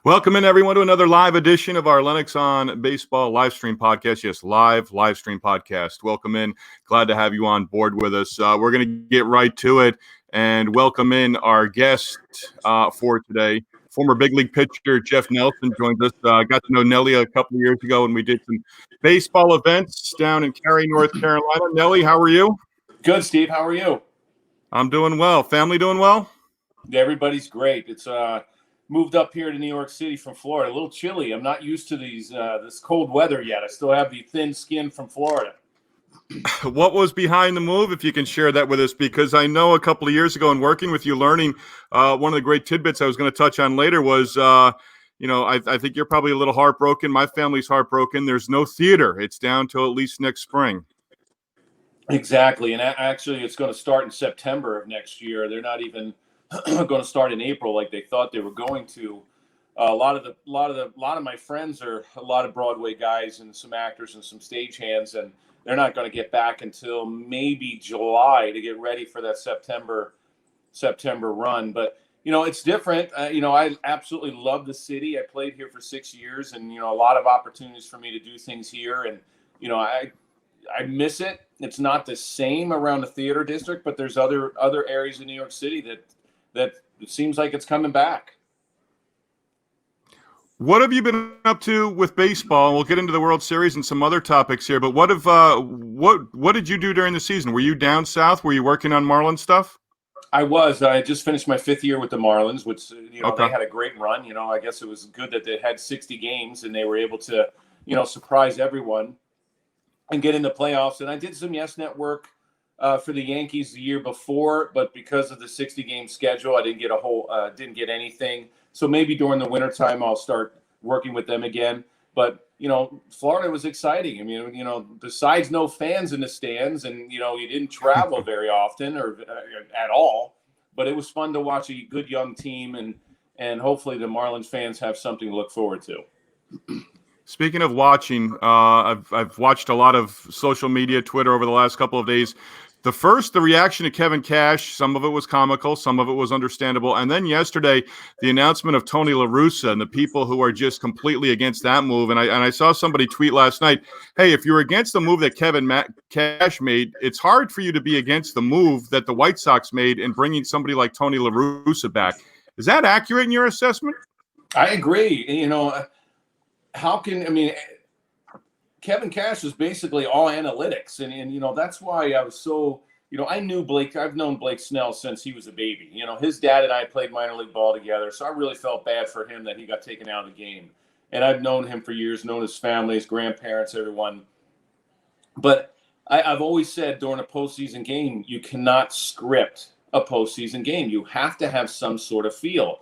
Welcome in, everyone, to another live edition of our Lennox on Baseball live stream podcast. Yes, live stream podcast. Welcome in. Glad to have you on board with us. We're going to get right to it and welcome in our guest for today. Former big league pitcher Jeff Nelson joins us. I got to know Nellie a couple of years ago when we did some baseball events down in Cary, North Carolina. Nellie, how are you? Good, Steve. How are you? I'm doing well. Family doing well? Everybody's great. It's moved up here to New York City from Florida. A little chilly. I'm not used to this cold weather yet. I still have the thin skin from Florida. What was behind the move, if you can share that with us? Because I know a couple of years ago in working with you, learning one of the great tidbits I was going to touch on later was, I think you're probably a little heartbroken. My family's heartbroken. There's no theater. It's down till at least next spring. Exactly. And actually, it's going to start in September of next year. They're not even going to start in April like they thought they were going to. A lot of my friends are a lot of Broadway guys and some actors and some stagehands, and they're not going to get back until maybe July to get ready for that September run. But it's different. I absolutely love the city. I played here for 6 years, and a lot of opportunities for me to do things here. And I miss it. It's not the same around the theater district, but there's other areas in New York City that it seems like it's coming back. What have you been up to with baseball? We'll get into the World Series and some other topics here, but what did you do during the season? Were you down south? Were you working on Marlins stuff? I was. I just finished my 5th year with the Marlins, which Okay. They had a great run. I guess it was good that they had 60 games and they were able to surprise everyone and get in the playoffs. And I did some Yes Network for the Yankees the year before, but because of the 60-game schedule, I didn't get anything. So maybe during the wintertime, I'll start working with them again. But, Florida was exciting. I mean, besides no fans in the stands and, you didn't travel very often or at all, but it was fun to watch a good young team, and hopefully the Marlins fans have something to look forward to. Speaking of watching, I've watched a lot of social media, Twitter over the last couple of days. The reaction to Kevin Cash, some of it was comical, some of it was understandable. And then yesterday, the announcement of Tony La Russa and the people who are just completely against that move. And I saw somebody tweet last night, hey, if you're against the move that Kevin Cash made, it's hard for you to be against the move that the White Sox made in bringing somebody like Tony La Russa back. Is that accurate in your assessment? I agree. Kevin Cash is basically all analytics. And that's why I was so, I knew Blake. I've known Blake Snell since he was a baby. His dad and I played minor league ball together. So I really felt bad for him that he got taken out of the game. And I've known him for years, known his family, his grandparents, everyone. But I've always said during a postseason game, you cannot script a postseason game. You have to have some sort of feel.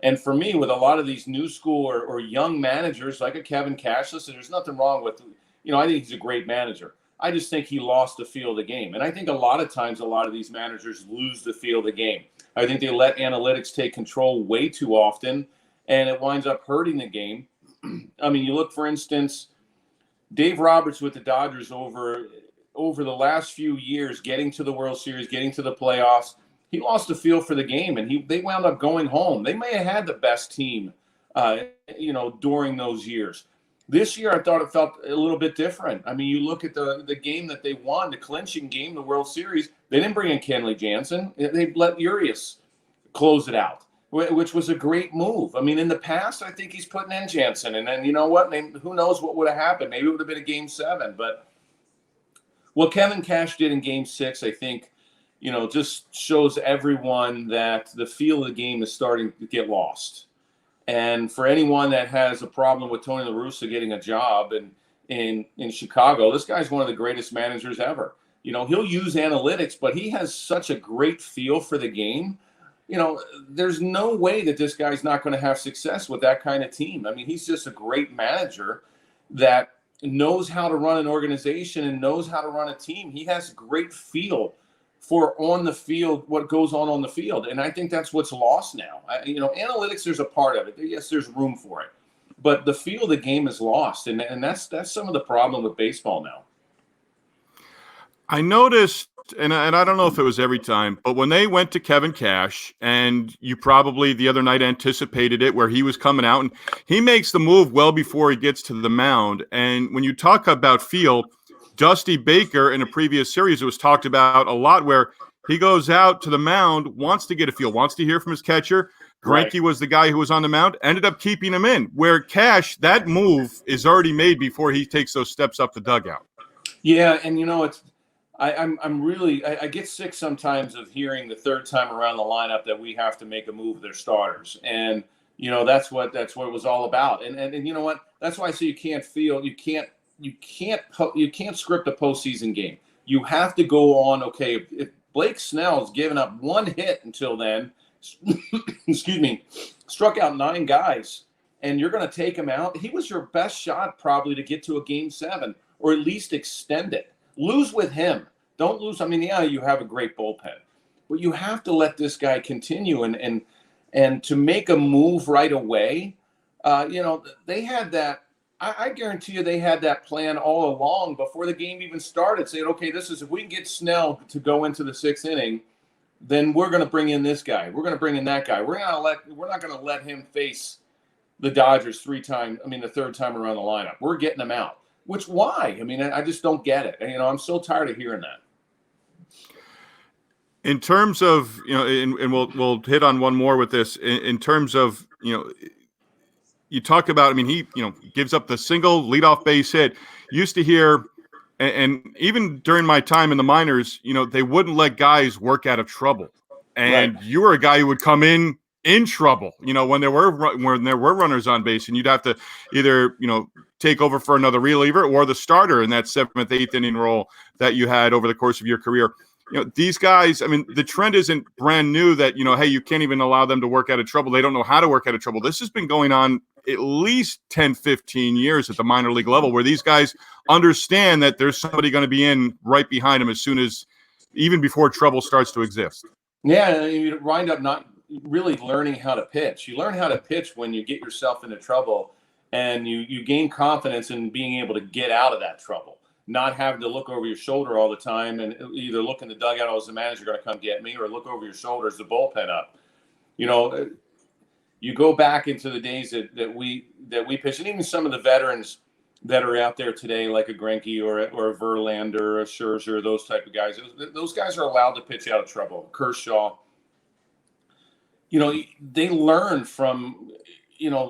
And for me, with a lot of these new school or young managers like a Kevin Cash, listen, there's nothing wrong with, I think he's a great manager. I just think he lost the feel of the game. And I think a lot of times, a lot of these managers lose the feel of the game. I think they let analytics take control way too often, and it winds up hurting the game. I mean, you look, for instance, Dave Roberts with the Dodgers over the last few years, getting to the World Series, getting to the playoffs, he lost the feel for the game, and they wound up going home. They may have had the best team, during those years. This year, I thought it felt a little bit different. I mean, you look at the game that they won, the clinching game, the World Series. They didn't bring in Kenley Jansen. They let Urias close it out, which was a great move. I mean, in the past, I think he's putting in Jansen, and then you know what? Who knows what would have happened? Maybe it would have been a Game 7. But what Kevin Cash did in Game 6, I think, just shows everyone that the feel of the game is starting to get lost. And for anyone that has a problem with Tony La Russa getting a job in Chicago, this guy's one of the greatest managers ever. He'll use analytics, but he has such a great feel for the game. There's no way that this guy's not going to have success with that kind of team. I mean, he's just a great manager that knows how to run an organization and knows how to run a team. He has great feel for on the field, what goes on the field. And I think that's what's lost now. Analytics, there's a part of it. Yes, there's room for it. But the feel of the game is lost. And that's some of the problem with baseball now. I noticed and I don't know if it was every time, but when they went to Kevin Cash, and you probably the other night anticipated it, where he was coming out and he makes the move well before he gets to the mound. And when you talk about feel, Dusty Baker in a previous series, it was talked about a lot, where he goes out to the mound, wants to get a feel, wants to hear from his catcher. Right. Greinke was the guy who was on the mound, ended up keeping him in. Where Cash, that move is already made before he takes those steps up the dugout. Yeah, and I'm really I get sick sometimes of hearing the third time around the lineup that we have to make a move with their starters, and that's what it was all about. And you know what? That's why I say you can't script a postseason game. You have to go on. Okay, if Blake Snell's given up one hit until then, excuse me, struck out 9 guys, and you're going to take him out. He was your best shot probably to get to a game 7 or at least extend it. Lose with him. Don't lose. I mean, yeah, you have a great bullpen, but you have to let this guy continue and to make a move right away. They had that. I guarantee you they had that plan all along before the game even started, saying, okay, if we can get Snell to go into the 6th inning, then we're going to bring in this guy. We're going to bring in that guy. We're not going to let him face the Dodgers the 3rd time around the lineup. We're getting him out. Which, why? I mean, I just don't get it. I'm so tired of hearing that. In terms of, and we'll hit on one more with this. In terms of, you talk about, he, gives up the single leadoff base hit. Used to hear, and even during my time in the minors, they wouldn't let guys work out of trouble. And Right. you were a guy who would come in trouble, when there were runners on base, and you'd have to either, take over for another reliever or the starter in that 7th, 8th inning role that you had over the course of your career. These guys, the trend isn't brand new that, hey, you can't even allow them to work out of trouble. They don't know how to work out of trouble. This has been going on at least 10, 15 years at the minor league level, where these guys understand that there's somebody going to be in right behind them even before trouble starts to exist. Yeah, you wind up not really learning how to pitch. You learn how to pitch when you get yourself into trouble, and you gain confidence in being able to get out of that trouble, not having to look over your shoulder all the time and either look in the dugout, oh, is the manager going to come get me, or look over your shoulder, is the bullpen up. You go back into the days that we pitched, and even some of the veterans that are out there today, like a Greinke or a Verlander or a Scherzer, those type of guys. Those guys are allowed to pitch out of trouble. Kershaw. They learn from,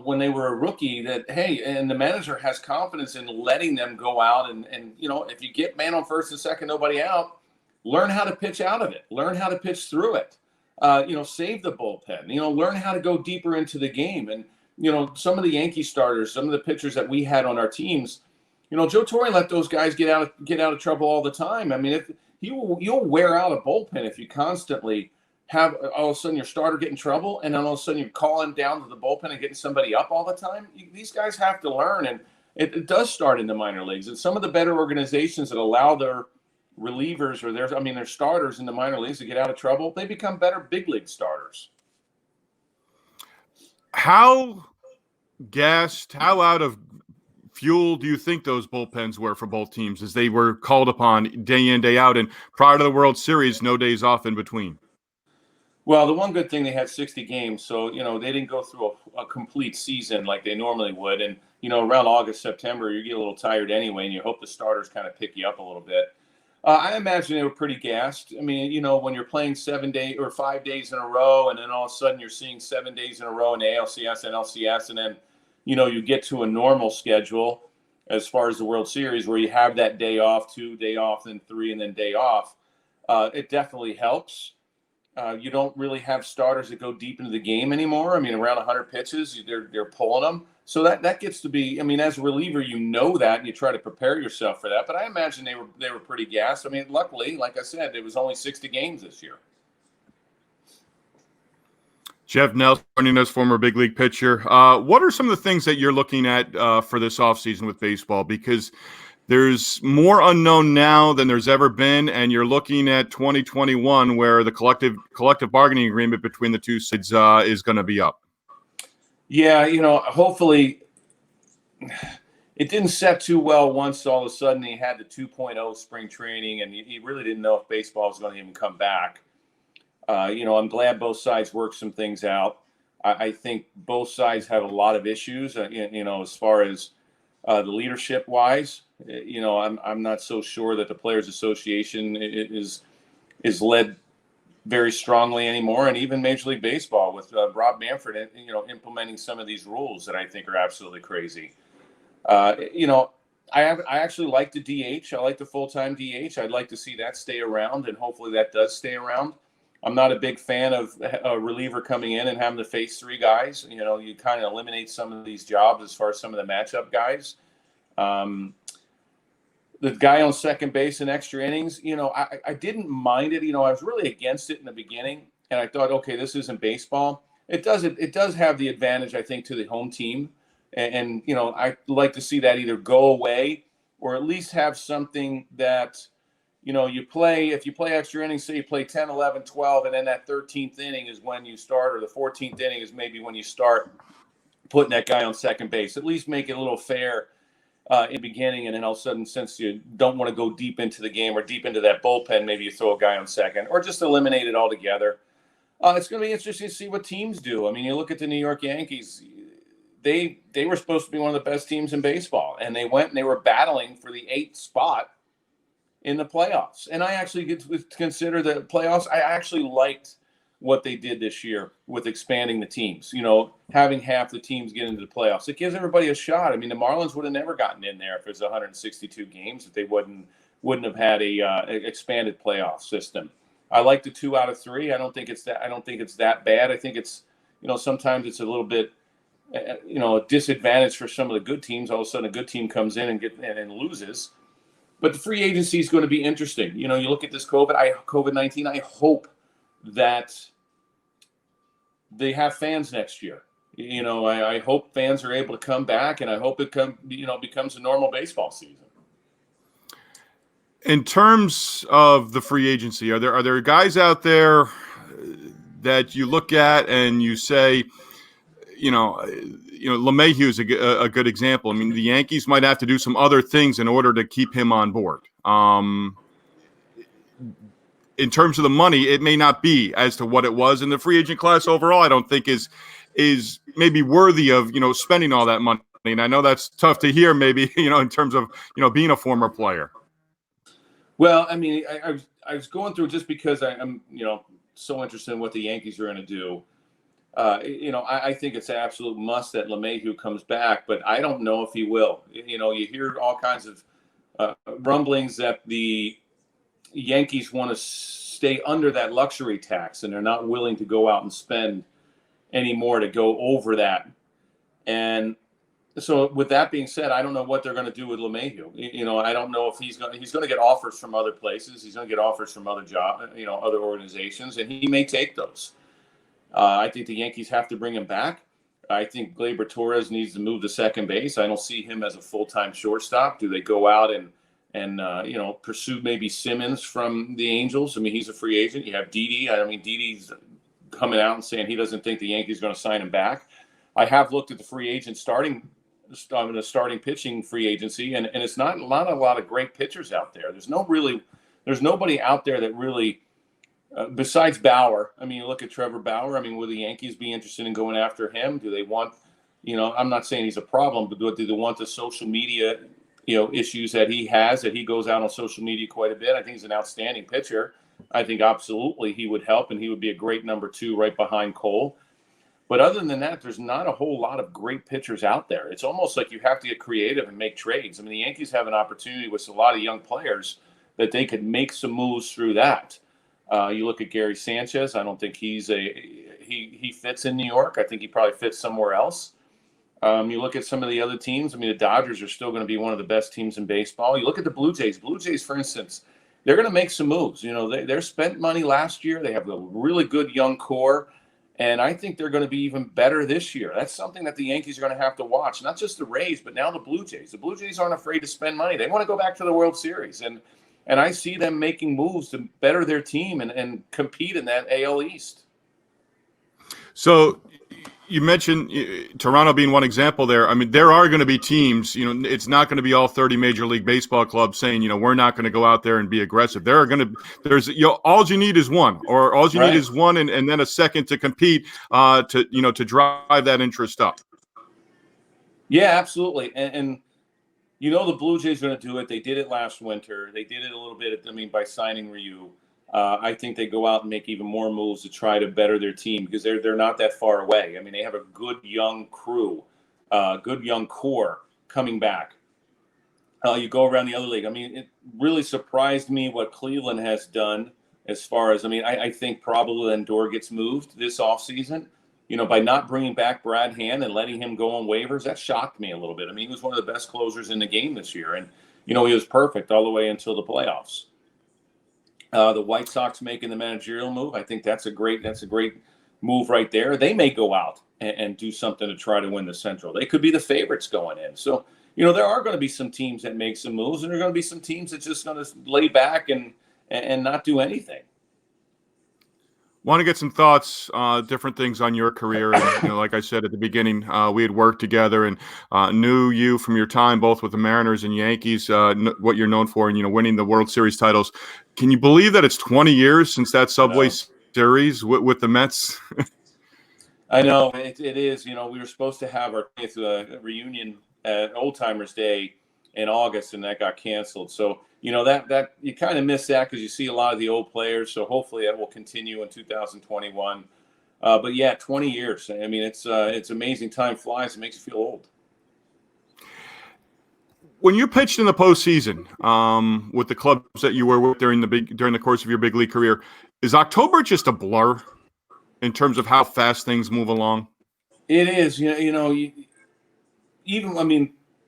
when they were a rookie that, hey, and the manager has confidence in letting them go out and if you get man on first and second, nobody out, learn how to pitch out of it. Learn how to pitch through it. Save the bullpen. Learn how to go deeper into the game. And some of the Yankee starters, some of the pitchers that we had on our teams, Joe Torre let those guys get out of trouble all the time. If you'll wear out a bullpen if you constantly have all of a sudden your starter get in trouble, and then all of a sudden you're calling down to the bullpen and getting somebody up all the time. These guys have to learn, and it does start in the minor leagues. And some of the better organizations that allow their relievers or their starters in the minor leagues to get out of trouble, they become better big league starters. How gassed, how out of fuel do you think those bullpens were for both teams as they were called upon day in, day out? And prior to the World Series, no days off in between. Well, the one good thing, they had 60 games, so they didn't go through a complete season like they normally would. And around August, September, you get a little tired anyway, and you hope the starters kind of pick you up a little bit. I imagine they were pretty gassed. When you're playing 7 days or 5 days in a row, and then all of a sudden you're seeing 7 days in a row in the ALCS and LCS, and then you get to a normal schedule as far as the World Series where you have that day off, 2 day off, then 3, and then day off. It definitely helps. You don't really have starters that go deep into the game anymore. Around 100 pitches, they're pulling them. So that gets to be, as a reliever, that, and you try to prepare yourself for that. But I imagine they were pretty gassed. Luckily, like I said, it was only 60 games this year. Jeff Nelson joining us, former big league pitcher. What are some of the things that you're looking at for this offseason with baseball? Because there's more unknown now than there's ever been, and you're looking at 2021 where the collective bargaining agreement between the two sides is going to be up. Yeah, hopefully, it didn't set too well once all of a sudden he had the 2.0 spring training, and he really didn't know if baseball was going to even come back. I'm glad both sides worked some things out. I think both sides have a lot of issues, as far as the leadership wise. I'm not so sure that the Players Association is led very strongly anymore, and even Major League Baseball with Rob Manfred, implementing some of these rules that I think are absolutely crazy. Uh, you know, I actually like the DH. I like the full-time DH. I'd like to see that stay around, and hopefully that does stay around. I'm not a big fan of a reliever coming in and having to face three guys. You kind of eliminate some of these jobs as far as some of the matchup guys. Um, the guy on second base in extra innings, I didn't mind it. I was really against it in the beginning, and I thought, okay, this isn't baseball. It does have the advantage, I think, to the home team. And I'd like to see that either go away or at least have something that, if you play extra innings, say you play 10, 11, 12, and then that 13th inning is when you start, or the 14th inning is maybe when you start putting that guy on second base. At least make it a little fair in the beginning, and then all of a sudden, since you don't want to go deep into the game or deep into that bullpen, maybe you throw a guy on second or just eliminate it altogether. It's going to be interesting to see what teams do. I mean, you look at the New York Yankees. They were supposed to be one of the best teams in baseball, and they went and they were battling for the 8th spot in the playoffs. And I actually get to consider the playoffs. I actually liked what they did this year with expanding the teams, having half the teams get into the playoffs. It gives everybody a shot. I mean, the Marlins would have never gotten in there if it was 162 games, if they wouldn't have had a expanded playoff system. I like the 2 out of 3. I don't think it's that bad. I think it's, sometimes it's a little bit, a disadvantage for some of the good teams. All of a sudden a good team comes in and loses. But the free agency is going to be interesting. You look at this COVID-19. I hope that they have fans next year. I hope fans are able to come back, and I hope it becomes a normal baseball season. In terms of the free agency, are there guys out there that you look at and you say, LeMahieu is a good example. I mean, the Yankees might have to do some other things in order to keep him on board. In terms of the money, it may not be as to what it was in the free agent class overall. I don't think is maybe worthy of spending all that money. And I know that's tough to hear, maybe in terms of being a former player. Well, I mean, I was going through just because I'm so interested in what the Yankees are going to do. I think it's an absolute must that LeMahieu comes back, but I don't know if he will. You hear all kinds of rumblings that the Yankees want to stay under that luxury tax, and they're not willing to go out and spend any more to go over that. And so, with that being said, I don't know what they're going to do with LeMahieu. I don't know if he's going to get offers from other places. He's going to get offers from other other organizations, and he may take those. I think the Yankees have to bring him back. I think Gleyber Torres needs to move to second base. I don't see him as a full-time shortstop. Do they go out and pursue maybe Simmons from the Angels? I mean, he's a free agent. You have Didi. I mean, Didi's coming out and saying he doesn't think the Yankees are going to sign him back. I have looked at the free agent starting pitching free agency, and it's not a lot of great pitchers out there. There's nobody out there that really, besides Bauer. I mean, you look at Trevor Bauer. I mean, will the Yankees be interested in going after him? Do they want, I'm not saying he's a problem, but do they want the social media, issues that he has, that he goes out on social media quite a bit? I think he's an outstanding pitcher. I think absolutely he would help, and he would be a great number 2 right behind Cole. But other than that, there's not a whole lot of great pitchers out there. It's almost like you have to get creative and make trades. I mean, the Yankees have an opportunity with a lot of young players that they could make some moves through that. You look at Gary Sanchez. I don't think he fits in New York. I think he probably fits somewhere else. You look at some of the other teams. I mean, the Dodgers are still going to be one of the best teams in baseball. You look at the Blue Jays. Blue Jays, for instance, they're going to make some moves. They spent money last year. They have a really good young core. And I think they're going to be even better this year. That's something that the Yankees are going to have to watch. Not just the Rays, but now the Blue Jays. The Blue Jays aren't afraid to spend money. They want to go back to the World Series. And I see them making moves to better their team and compete in that AL East. So You mentioned Toronto being one example there. I mean, there are going to be teams, it's not going to be all 30 Major League Baseball clubs saying, we're not going to go out there and be aggressive. All you need is one, or all you need Right. is one and then a second to compete to drive that interest up. Yeah, absolutely. And the Blue Jays are going to do it. They did it last winter. They did it a little bit, by signing Ryu. I think they go out and make even more moves to try to better their team because they're not that far away. I mean, they have a good young crew, good young core coming back. You go around the other league. I mean, it really surprised me what Cleveland has done as far as, I think probably Lindor gets moved this offseason. By not bringing back Brad Hand and letting him go on waivers, that shocked me a little bit. I mean, he was one of the best closers in the game this year. And, he was perfect all the way until the playoffs. The White Sox making the managerial move, I think that's a great move right there. They may go out and do something to try to win the Central. They could be the favorites going in. So, there are going to be some teams that make some moves, and there are going to be some teams that's just going to lay back and not do anything. Want to get some thoughts, different things on your career. And, like I said at the beginning, we had worked together and knew you from your time both with the Mariners and Yankees, what you're known for, and, winning the World Series titles. Can you believe that it's 20 years since that Subway Series with the Mets? I know. It is. We were supposed to have our reunion at Old Timers Day in August, and that got canceled. So, that you kind of miss that because you see a lot of the old players. So hopefully that will continue in 2021. But yeah, 20 years. I mean, it's amazing. Time flies. It makes you feel old. When you pitched in the postseason with the clubs that you were with during the course of your big league career, is October just a blur in terms of how fast things move along? It is.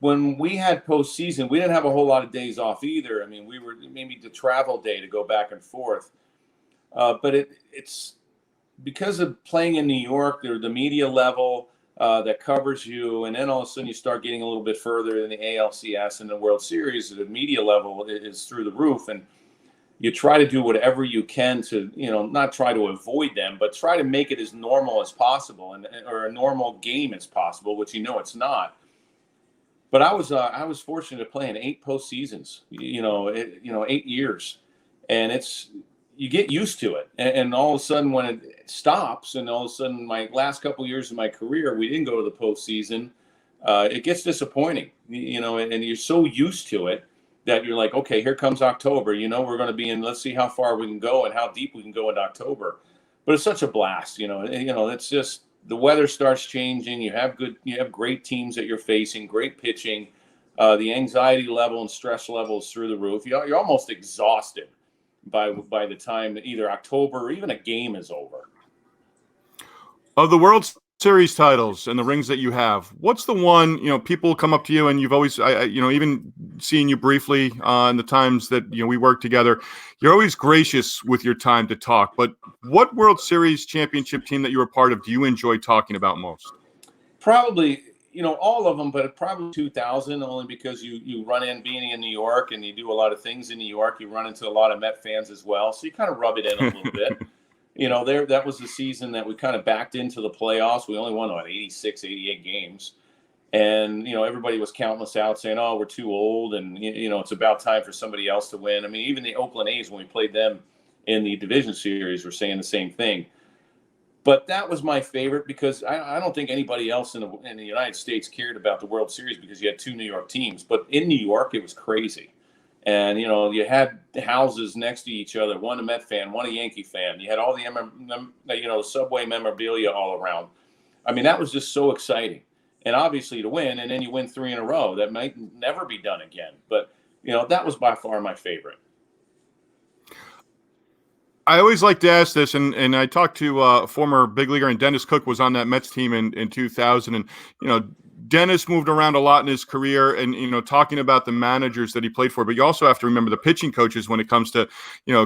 When we had postseason, we didn't have a whole lot of days off either. I mean, we were maybe the travel day to go back and forth. But it's because of playing in New York, there's the media level that covers you. And then all of a sudden you start getting a little bit further in the ALCS and the World Series. The media level is through the roof. And you try to do whatever you can to, not try to avoid them, but try to make it as normal as possible or a normal game as possible, which it's not. But I was fortunate to play in 8 postseasons, 8 years, and you get used to it. And all of a sudden when it stops, and all of a sudden my last couple of years of my career, we didn't go to the postseason. It gets disappointing, and you're so used to it that you're like, okay, here comes October. We're going to be in. Let's see how far we can go and how deep we can go in October. But it's such a blast, It's just. The weather starts changing. You have great teams that you're facing, great pitching. The anxiety level and stress level is through the roof. You're almost exhausted by the time either October or even a game is over. Of the World Series titles and the rings that you have, what's the one, people come up to you and you've always, even seeing you briefly in the times that, we work together, you're always gracious with your time to talk. But what World Series championship team that you were part of do you enjoy talking about most? Probably, all of them, but probably 2000, only because you run in being in New York and you do a lot of things in New York. You run into a lot of Met fans as well. So you kind of rub it in a little bit. That was the season that we kind of backed into the playoffs. We only won 86, 88 games. And, everybody was counting us out saying, oh, we're too old. And, it's about time for somebody else to win. I mean, even the Oakland A's, when we played them in the division series, were saying the same thing. But that was my favorite because I don't think anybody else in the United States cared about the World Series because you had 2 New York teams. But in New York, it was crazy. And, you had houses next to each other, one a Met fan, one a Yankee fan. You had all the, subway memorabilia all around. I mean, that was just so exciting. And obviously to win, and then you win 3 in a row, that might never be done again. But, that was by far my favorite. I always like to ask this, and I talked to a former big leaguer, and Dennis Cook was on that Mets team in 2000. And, Dennis moved around a lot in his career and, talking about the managers that he played for, but you also have to remember the pitching coaches when it comes to,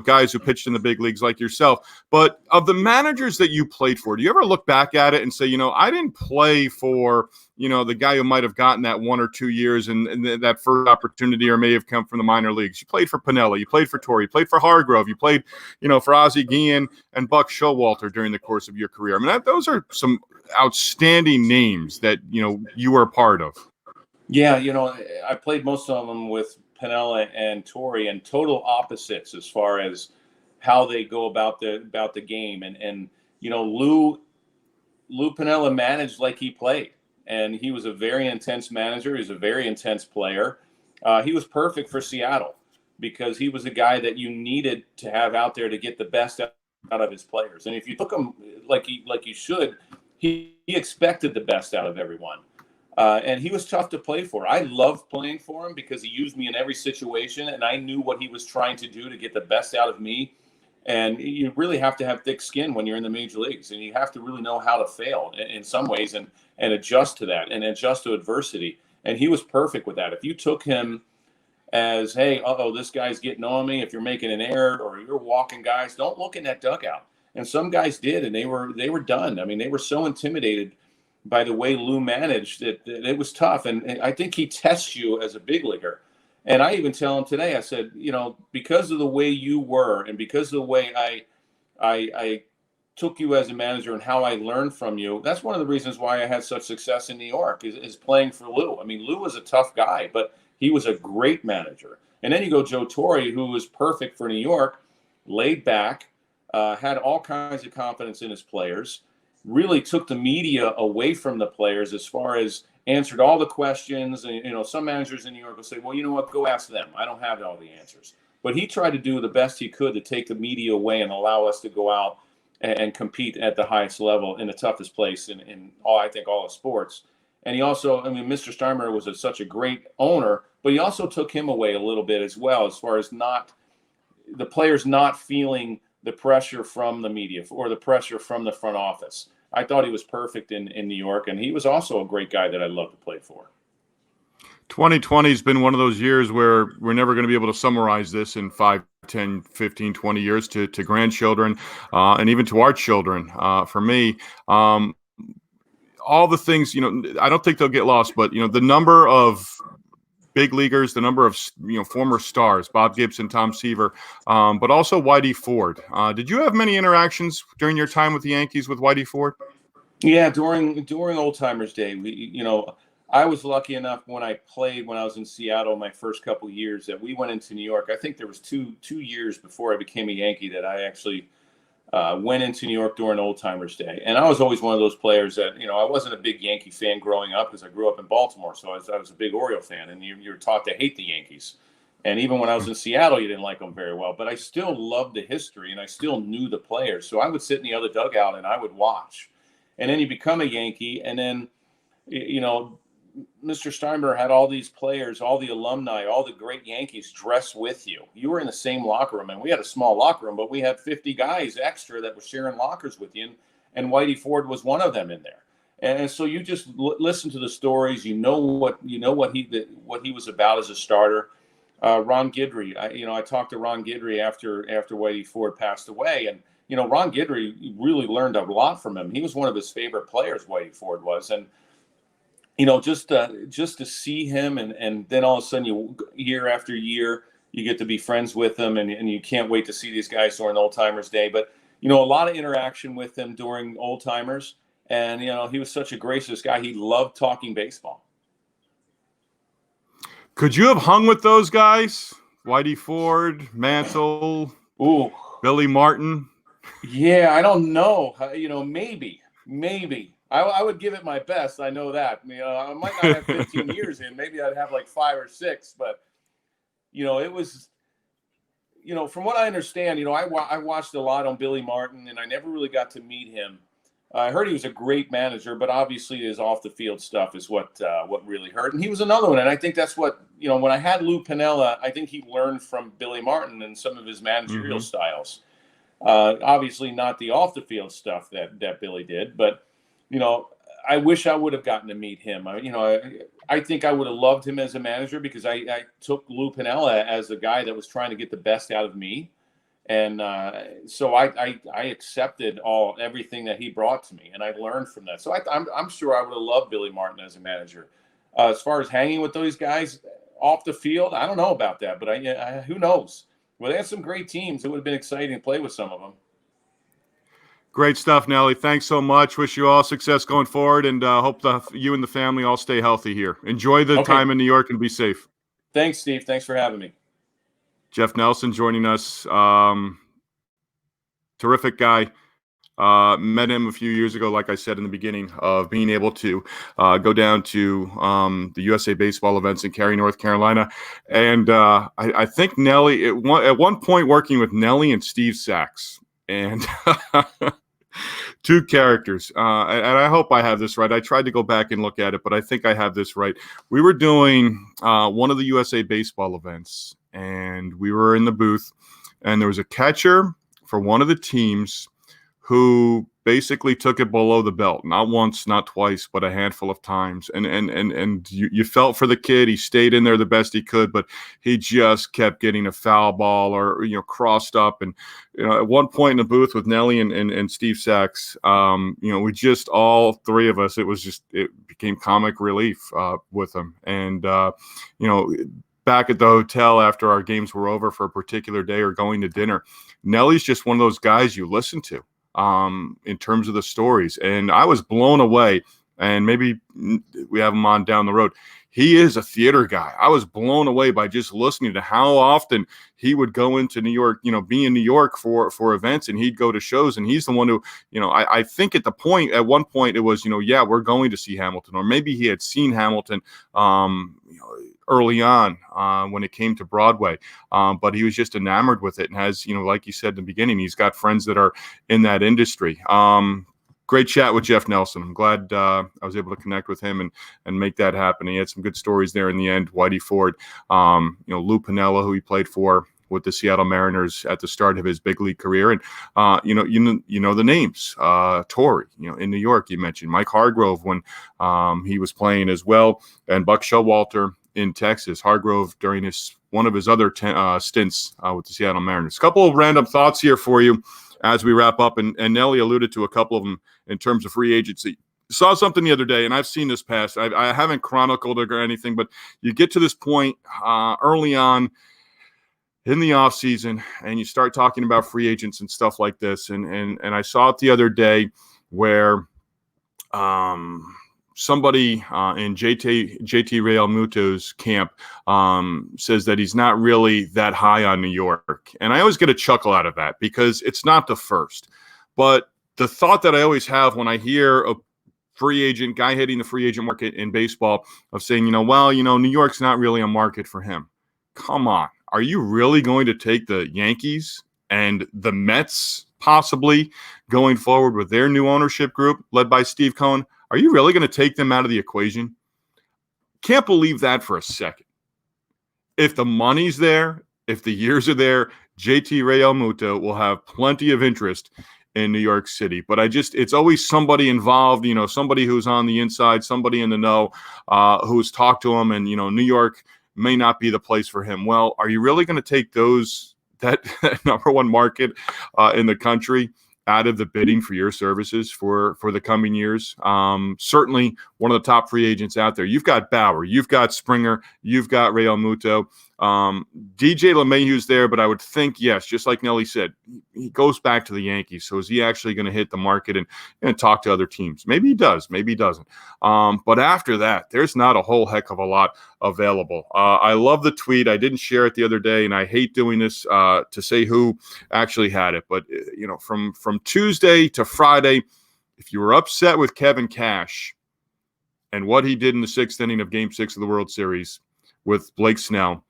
guys who pitched in the big leagues like yourself. But of the managers that you played for, do you ever look back at it and say, I didn't play for, the guy who might have gotten that 1 or 2 years and that first opportunity or may have come from the minor leagues? You played for Pinella, you played for Torrey, you played for Hargrove, you played, for Ozzie Guillen and Buck Showalter during the course of your career. I mean, those are some outstanding names that you were a part of. Yeah, I played most of them with Pinella and Torrey, and total opposites as far as how they go about the game. And Lou Pinella managed like he played, and he was a very intense manager. He was a very intense player. He was perfect for Seattle because he was a guy that you needed to have out there to get the best out of his players. And if you took him like you should, he expected the best out of everyone. And he was tough to play for. I loved playing for him because he used me in every situation, and I knew what he was trying to do to get the best out of me. And you really have to have thick skin when you're in the major leagues, and you have to really know how to fail in some ways and adjust to that and adjust to adversity. And he was perfect with that. If you took him as, hey, this guy's getting on me, if you're making an error or you're walking guys, don't look in that dugout. And some guys did, and they were done. I mean, they were so intimidated by the way Lou managed that it was tough. And I think he tests you as a big leaguer. And I even tell him today, I said, because of the way you were and because of the way I took you as a manager and how I learned from you, that's one of the reasons why I had such success in New York is playing for Lou. I mean, Lou was a tough guy, but he was a great manager. And then you go Joe Torre, who was perfect for New York, laid back, had all kinds of confidence in his players, really took the media away from the players as far as answered all the questions. And, some managers in New York will say, well, you know what, go ask them. I don't have all the answers. But he tried to do the best he could to take the media away and allow us to go out and compete at the highest level in the toughest place in all, I think, all of sports. And he also, Mr. Steinbrenner was such a great owner, but he also took him away a little bit as well, as far as the players not feeling the pressure from the media or the pressure from the front office. I thought he was perfect in New York, and he was also a great guy that I love to play for. 2020 has been one of those years where we're never going to be able to summarize this in 5, 10, 15, 20 years to grandchildren and even to our children. For me, all the things, I don't think they'll get lost, but, the number of big leaguers, the number of former stars, Bob Gibson, Tom Seaver, but also Whitey Ford. Did you have many interactions during your time with the Yankees with Whitey Ford? Yeah, during Old Timers Day, I was lucky enough when I was in Seattle my first couple of years that we went into New York. I think there was two years before I became a Yankee that I actually went into New York during Old Timers Day. And I was always one of those players that, I wasn't a big Yankee fan growing up because I grew up in Baltimore. So I was a big Oriole fan, and you're taught to hate the Yankees. And even when I was in Seattle, you didn't like them very well. But I still loved the history, and I still knew the players. So I would sit in the other dugout, and I would watch. And then you become a Yankee, and then, Mr. Steinbrenner had all these players, all the alumni, all the great Yankees dress with you. You were in the same locker room, and we had a small locker room, but we had 50 guys extra that were sharing lockers with you, and Whitey Ford was one of them in there. And so you just listen to the stories. You know what he was about as a starter. Ron Guidry, I talked to Ron Guidry after Whitey Ford passed away, and Ron Guidry really learned a lot from him. He was one of his favorite players, Whitey Ford was, and just to see him, and then all of a sudden year after year you get to be friends with him, and you can't wait to see these guys during Old Timers Day. But a lot of interaction with him during Old Timers, and he was such a gracious guy. He loved talking baseball. Could you have hung with those guys? Whitey Ford, Mantle, Ooh, Billy Martin. Yeah, I don't know. Maybe. I would give it my best. I know that. I might not have 15 years in. Maybe I'd have like 5 or 6. But, it was, from what I understand, I watched a lot on Billy Martin, and I never really got to meet him. I heard he was a great manager, but obviously his off-the-field stuff is what really hurt. And he was another one. And I think that's what, when I had Lou Piniella, I think he learned from Billy Martin and some of his managerial styles. Obviously not the off-the-field stuff that Billy did, but I wish I would have gotten to meet him. I think I would have loved him as a manager because I took Lou Piniella as a guy that was trying to get the best out of me. And so I accepted everything that he brought to me, and I learned from that. So I'm sure I would have loved Billy Martin as a manager. As far as hanging with those guys off the field, I don't know about that, but who knows? Well, they had some great teams. It would have been exciting to play with some of them. Great stuff, Nellie. Thanks so much. Wish you all success going forward, and hope you and the family all stay healthy here. Enjoy the Okay. time in New York and be safe. Thanks, Steve. Thanks for having me. Jeff Nelson joining us. Terrific guy. Met him a few years ago, like I said in the beginning, of being able to go down to the USA Baseball events in Cary, North Carolina. And I think Nellie, at one point working with Nellie and Steve Sachs. And two characters. And I hope I have this right. I tried to go back and look at it, but I think I have this right. We were doing one of the USA Baseball events, and we were in the booth, and there was a catcher for one of the teams who basically took it below the belt, not once, not twice, but a handful of times. And you felt for the kid. He stayed in there the best he could, but he just kept getting a foul ball or crossed up. And at one point in the booth with Nellie and Steve Sachs, we just, all three of us, it became comic relief with him. And back at the hotel after our games were over for a particular day or going to dinner, Nellie's just one of those guys you listen to in terms of the stories. And I was blown away, and maybe we have him on down the road. He is a theater guy. I was blown away by just listening to how often he would go into New York, be in New York for events, and he'd go to shows. And he's the one who, I think at one point it was, we're going to see Hamilton, or maybe he had seen Hamilton, early on when it came to Broadway. But he was just enamored with it, and has, like you said in the beginning, he's got friends that are in that industry. Great chat with Jeff Nelson. I'm glad I was able to connect with him and make that happen. He had some good stories there in the end. Whitey Ford, Lou Piniella, who he played for with the Seattle Mariners at the start of his big league career. And, the names, Torrey, in New York, you mentioned Mike Hargrove when he was playing as well, and Buck Showalter in Texas. Hargrove during one of his other stints with the Seattle Mariners. A couple of random thoughts here for you as we wrap up, and Nellie alluded to a couple of them in terms of free agency. Saw something the other day, and I've seen this past. I haven't chronicled it or anything, but you get to this point early on in the offseason, and you start talking about free agents and stuff like this. And I saw it the other day where somebody in JT Realmuto's camp says that he's not really that high on New York. And I always get a chuckle out of that, because it's not the first. But the thought that I always have when I hear a free agent guy hitting the free agent market in baseball of saying, New York's not really a market for him. Come on. Are you really going to take the Yankees and the Mets possibly going forward with their new ownership group led by Steve Cohen? Are you really going to take them out of the equation? Can't believe that for a second. If the money's there, if the years are there, JT Realmuto will have plenty of interest in New York City. But it's always somebody involved, somebody who's on the inside, somebody in the know, who's talked to him, and, New York may not be the place for him. Well, are you really going to take that number one market in the country out of the bidding for your services for the coming years? Certainly one of the top free agents out there. You've got Bauer, you've got Springer, you've got Realmuto. DJ LeMahieu's there, but I would think, yes, just like Nellie said, he goes back to the Yankees. So is he actually going to hit the market and talk to other teams? Maybe he does, maybe he doesn't. But after that, there's not a whole heck of a lot available. I love the tweet. I didn't share it the other day, and I hate doing this to say who actually had it. But, from Tuesday to Friday, if you were upset with Kevin Cash and what he did in the sixth inning of Game 6 of the World Series with Blake Snell,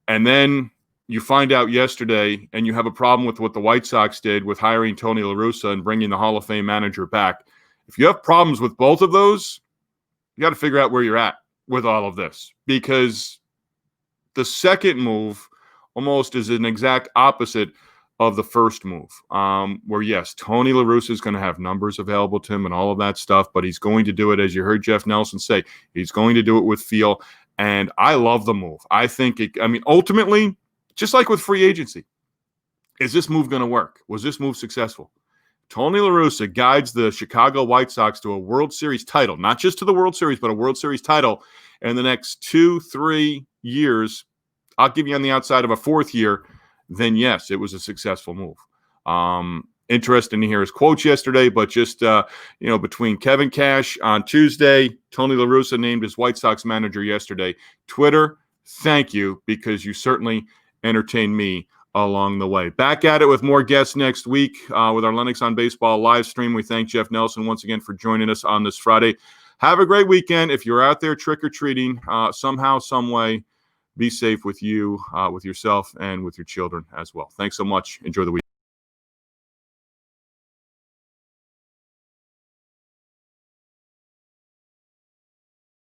and then you find out yesterday and you have a problem with what the White Sox did with hiring Tony La Russa and bringing the Hall of Fame manager back, if you have problems with both of those, you got to figure out where you're at with all of this, because the second move almost is an exact opposite of the first move, where, yes, Tony La Russa is going to have numbers available to him and all of that stuff, but he's going to do it, as you heard Jeff Nelson say, he's going to do it with feel. And I love the move. I think ultimately, just like with free agency, is this move going to work? Was this move successful? Tony La Russa guides the Chicago White Sox to a World Series title, not just to the World Series, but a World Series title in the next 2-3 years. I'll give you on the outside of a fourth year. Then yes, it was a successful move. interesting to hear his quotes yesterday, but just, between Kevin Cash on Tuesday, Tony La Russa named his White Sox manager yesterday. Twitter, thank you, because you certainly entertained me along the way. Back at it with more guests next week with our Lennox on Baseball live stream. We thank Jeff Nelson once again for joining us on this Friday. Have a great weekend. If you're out there trick-or-treating somehow, some way, be safe with you, with yourself, and with your children as well. Thanks so much. Enjoy the week.